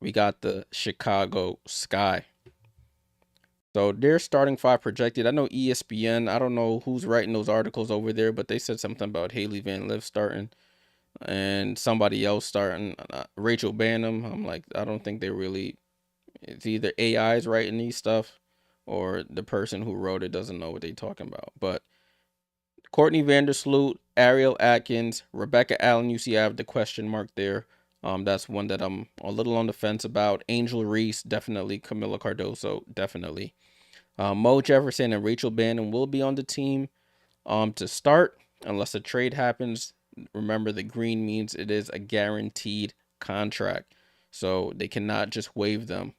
we got the Chicago Sky. So their starting five projected. I know ESPN. I don't know who's writing those articles over there, but they said something about Haley Van Lith starting and somebody else starting. Rachel Banham. I'm like, I don't think they really. It's either AI's writing these stuff, or the person who wrote it doesn't know what they're talking about. But Courtney Vandersloot, Ariel Atkins, Rebecca Allen. You see, I have the question mark there. That's one that I'm a little on the fence about. Angel Reese, definitely. Camila Cardoso, definitely. Mo Jefferson and Rachel Bannon will be on the team to start unless a trade happens. Remember, the green means it is a guaranteed contract, so they cannot just waive them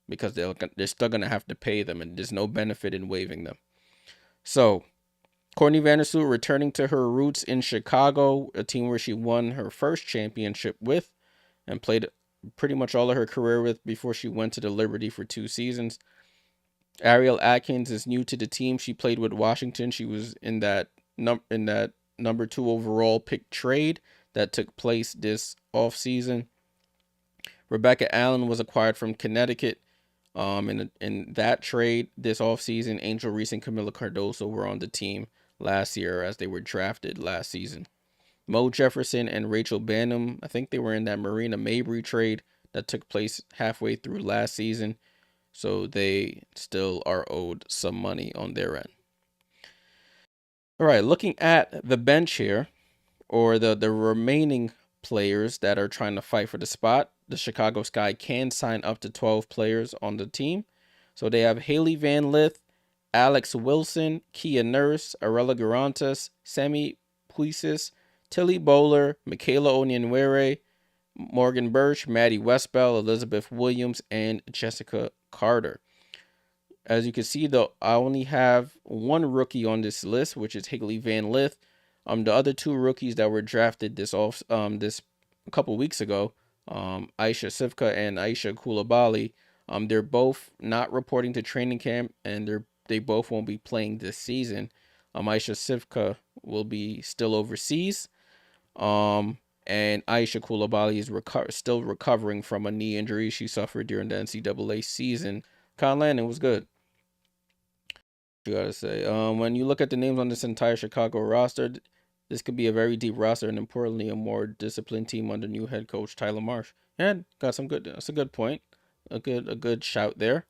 because they're still gonna have to pay them, and there's no benefit in waiving them. So Courtney Vandersloot returning to her roots in Chicago, a team where she won her first championship with and played pretty much all of her career with before she went to the Liberty for 2 seasons. Ariel Atkins is new to the team. She played with Washington. She was in that number 2 overall pick trade that took place this offseason. Rebecca Allen was acquired from Connecticut. In that trade this offseason, Angel Reese and Camila Cardoso were on the team last year as they were drafted last season. Mo Jefferson and Rachel Banham, I think they were in that Marina Mabry trade that took place halfway through last season. So they still are owed some money on their end. All right, looking at the bench here, or the remaining players that are trying to fight for the spot, the Chicago Sky can sign up to 12 players on the team. So they have Haley Van Lith, Alex Wilson, Kia Nurse, Arella Garantas, Sammy Puisis, Tilly Bowler, Michaela Onyenwere, Morgan Birch, Maddie Westbell, Elizabeth Williams, and Jessica Carter. As you can see, though, I only have one rookie on this list, which is Haley Van Lith. The other two rookies that were drafted this a couple weeks ago, Aisha Sivka and Aisha Koulibaly, they're both not reporting to training camp, and they both won't be playing this season. Aisha Sivka will be still overseas. And Aisha Koulibaly is still recovering from a knee injury she suffered during the NCAA season. Con Landon was good. You gotta say. When you look at the names on this entire Chicago roster, this could be a very deep roster and importantly a more disciplined team under new head coach Tyler Marsh. And got some good. That's a good point. A good shout there.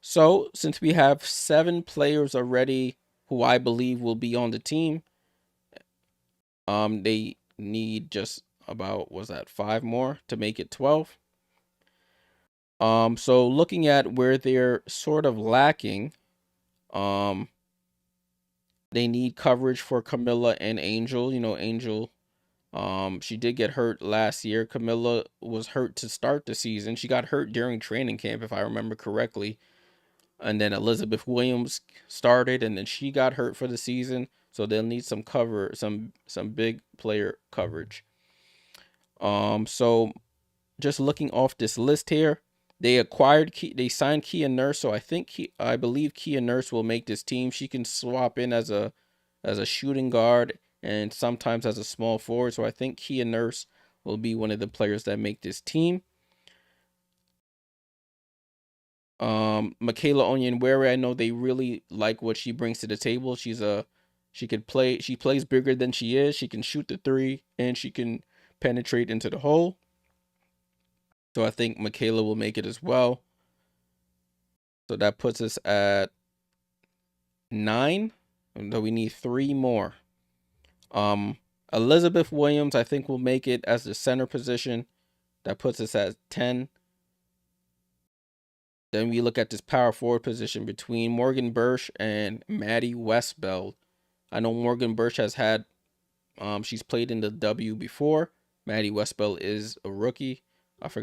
So since we have 7 players already who I believe will be on the team, they need just about, was that 5 more to make it 12. So looking at where they're sort of lacking, they need coverage for Camilla and Angel. Angel, she did get hurt last year. Camilla was hurt to start the season. She got hurt during training camp, if I remember correctly. And then Elizabeth Williams started, and then she got hurt for the season. So they'll need some big player coverage. So just looking off this list here, they signed Kia Nurse, so I believe Kia Nurse will make this team. She can swap in as a shooting guard and sometimes as a small forward. So I think Kia Nurse will be one of the players that make this team. Michaela Onyenwere, I know they really like what she brings to the table. She plays bigger than she is. She can shoot the 3 and she can penetrate into the hole. So I think Michaela will make it as well. So that puts us at 9. Though we need 3 more. Elizabeth Williams, I think, will make it as the center position. That puts us at 10. Then we look at this power forward position between Morgan Birch and Maddie Westbeld. I know Morgan Birch has had, she's played in the W before. Maddie Westbeld is a rookie. That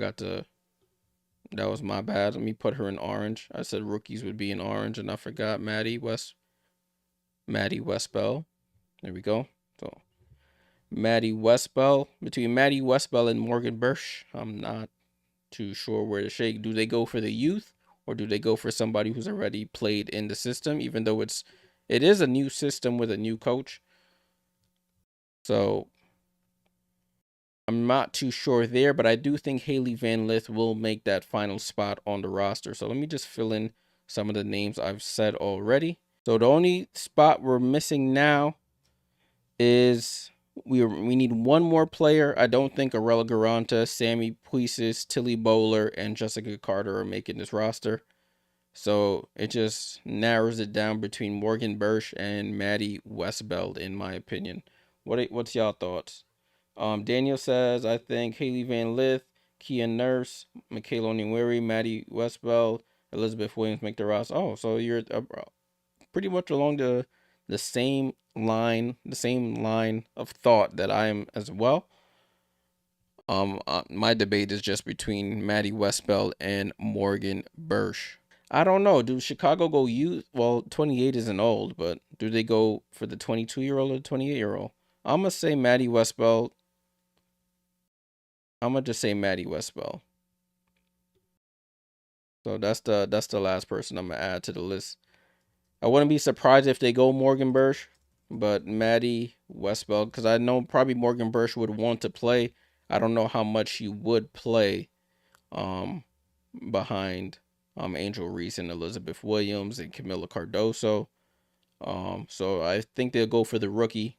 was my bad. Let me put her in orange. I said rookies would be in orange, and I forgot Maddie Westbeld. There we go. So Maddie Westbeld. Between Maddie Westbeld and Morgan Birch, I'm not too sure where to shake. Do they go for the youth, or do they go for somebody who's already played in the system, even though it is a new system with a new coach? So I'm not too sure there, but I do think Haley Van Lith will make that final spot on the roster. So let me just fill in some of the names I've said already. So the only spot we're missing now is we need one more player. I don't think Arella Garanta, Sammy Puisis, Tilly Bowler, and Jessica Carter are making this roster. So it just narrows it down between Morgan Bursch and Maddie Westbeld, in my opinion. What's y'all thoughts? Daniel says, I think Haley Van Lith, Kia Nurse, Michaela Onyenwere, Maddie Westbeld, Elizabeth Williams make the roster. Oh, so you're pretty much along the same line of thought that I am as well. My debate is just between Maddie Westbeld and Morgan Bursch. I don't know. Do Chicago go youth? Well, 28 isn't old, but do they go for the 22-year-old or the 28-year-old? I'm gonna say Maddie Westbeld. I'm gonna just say Maddie Westbeld. So that's the last person I'm gonna add to the list. I wouldn't be surprised if they go Morgan Bursch, but Maddie Westbeld, because I know probably Morgan Bursch would want to play. I don't know how much he would play behind Angel Reese and Elizabeth Williams and Camila Cardoso. So I think they'll go for the rookie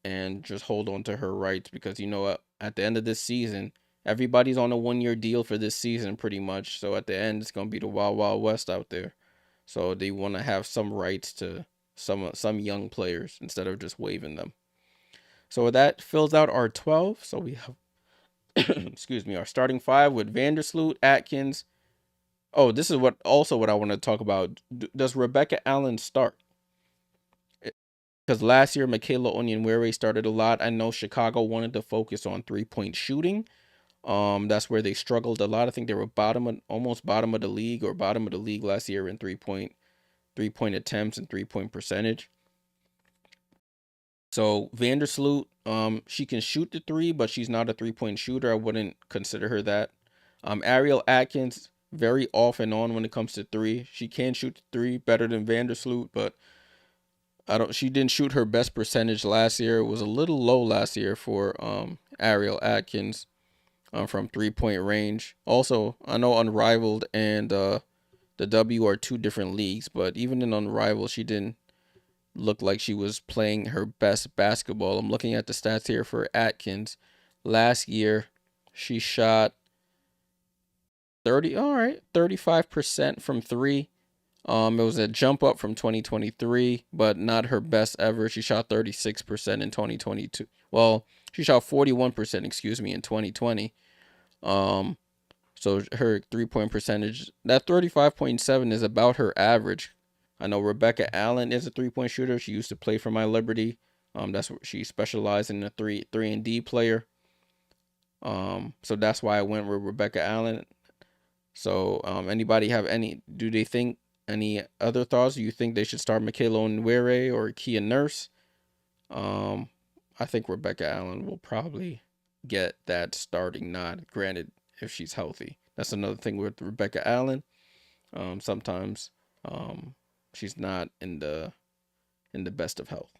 and just hold on to her rights, because you know what, at the end of this season, everybody's on a 1-year deal for this season pretty much. So at the end, it's gonna be the wild wild west out there. So they want to have some rights to some young players instead of just waiving them. So that fills out our 12. So we have excuse me, our starting 5 with Vandersloot, Atkins. Oh, this is what I want to talk about. Does Rebecca Allen start? Because last year Michaela Onyenwere started a lot. I know Chicago wanted to focus on 3-point shooting. That's where they struggled a lot. I think they were almost bottom of the league last year in three-point attempts and 3-point percentage. So Vandersloot, she can shoot the 3, but she's not a 3-point shooter. I wouldn't consider her that. Ariel Atkins, very off and on when it comes to 3. She can shoot the 3 better than Vandersloot, but she didn't shoot her best percentage last year. It was a little low last year for Ariel Atkins from 3-point range. Also, I know Unrivaled and the W are 2 different leagues, but even in Unrivaled, she didn't look like she was playing her best basketball. I'm looking at the stats here for Atkins. Last year, she shot 35% from 3. It was a jump up from 2023, but not her best ever. She shot 36% in 2022. Well, she shot 41%, in 2020. So her 3-point percentage, that 35.7 is about her average. I know Rebecca Allen is a 3-point shooter. She used to play for my Liberty. That's what she specialized in, a 3 and D player. So that's why I went with Rebecca Allen. So anybody have do they think any other thoughts? Do you think they should start Michaela Onyenwere or Kia Nurse? I think Rebecca Allen will probably get that starting nod, granted, if she's healthy. That's another thing with Rebecca Allen. Sometimes she's not in the best of health.